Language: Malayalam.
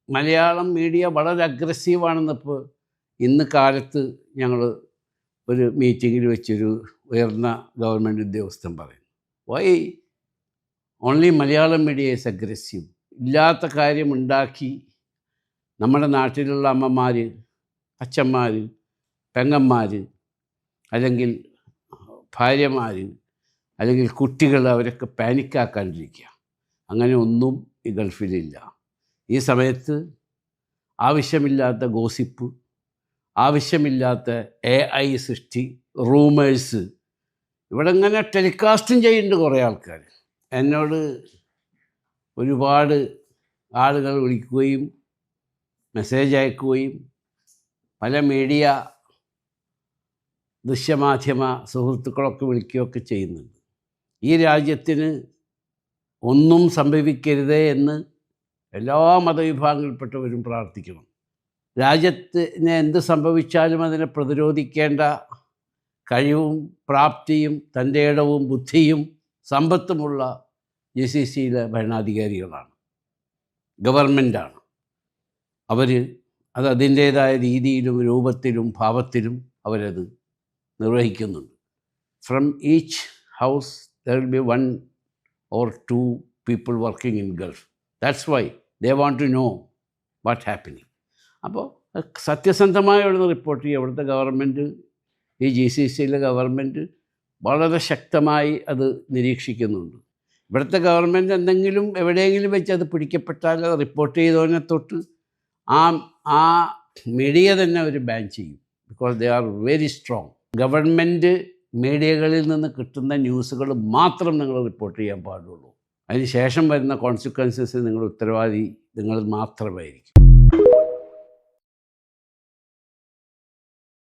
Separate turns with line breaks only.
മലയാളം മീഡിയ വളരെ അഗ്രസീവാണെന്നിപ്പോൾ ഇന്ന് കാലത്ത് ഞങ്ങൾ ഒരു മീറ്റിങ്ങിൽ വെച്ചൊരു ഉയർന്ന ഗവൺമെൻറ് ഉദ്യോഗസ്ഥൻ പറയുന്നു. Why only Malayalam media is aggressive? ഇല്ലാത്ത കാര്യം ഉണ്ടാക്കി നമ്മുടെ നാട്ടിലുള്ള അമ്മമാർ, അച്ഛന്മാർ, പെങ്ങന്മാർ, അല്ലെങ്കിൽ ഭാര്യമാർ, അല്ലെങ്കിൽ കുട്ടികൾ, അവരൊക്കെ പാനിക്കാക്കാണ്ടിരിക്കുക. അങ്ങനെ ഒന്നും ഈ ഗൾഫിലില്ല. ഈ സമയത്ത് ആവശ്യമില്ലാത്ത ഗോസിപ്പ്, ആവശ്യമില്ലാത്ത AI സൃഷ്ടി, റൂമേഴ്സ് ഇവിടെ ഇങ്ങനെ ടെലികാസ്റ്റും ചെയ്യുന്നുണ്ട് കുറേ ആൾക്കാർ. എന്നോട് ഒരുപാട് ആളുകൾ വിളിക്കുകയും മെസ്സേജ് അയക്കുകയും പല മീഡിയ ദൃശ്യമാധ്യമ സുഹൃത്തുക്കളൊക്കെ വിളിക്കുകയൊക്കെ ചെയ്യുന്നുണ്ട്. ഈ രാജ്യത്തിന് ഒന്നും സംഭവിക്കരുതേ എന്ന് എല്ലാ മതവിഭാഗങ്ങളിൽപ്പെട്ടവരും പ്രാർത്ഥിക്കണം. രാജ്യത്തിന് എന്ത് സംഭവിച്ചാലും അതിനെ പ്രതിരോധിക്കേണ്ട കഴിവും പ്രാപ്തിയും തൻ്റെ ഇടവും ബുദ്ധിയും സമ്പത്തുമുള്ള GCCയിലെ ഭരണാധികാരികളാണ്, ഗവൺമെൻറ്റാണ്. അത് അതിൻ്റേതായ രീതിയിലും രൂപത്തിലും ഭാവത്തിലും അവരത് നിർവഹിക്കുന്നുണ്ട്. From each house there will be 1 or 2 people working in Gulf. That's why they want to know what happening. അപ്പോൾ സത്യസന്ധമായുള്ള റിപ്പോർട്ട് ചെയ്യുക. ഇവിടുത്തെ ഗവൺമെൻറ്, ഈ GCCയിലെ ഗവൺമെൻറ് വളരെ ശക്തമായി അത് നിരീക്ഷിക്കുന്നുണ്ട്. ഇവിടുത്തെ ഗവൺമെൻറ് എന്തെങ്കിലും എവിടെയെങ്കിലും വെച്ച് അത് പിടിക്കപ്പെട്ടാൽ അത് റിപ്പോർട്ട് ചെയ്തതിനെ തൊട്ട് ആ മീഡിയ തന്നെ അവർ ബാൻ ചെയ്യും. Because they are very strong. Government മീഡിയകളിൽ നിന്ന് കിട്ടുന്ന ന്യൂസുകൾ മാത്രം നിങ്ങൾ റിപ്പോർട്ട് ചെയ്യാൻ പാടുള്ളൂ. അതിന് ശേഷം വരുന്ന കോൺസിക്വൻസസ് നിങ്ങൾ ഉത്തരവാദി നിങ്ങൾ മാത്രമായിരിക്കും.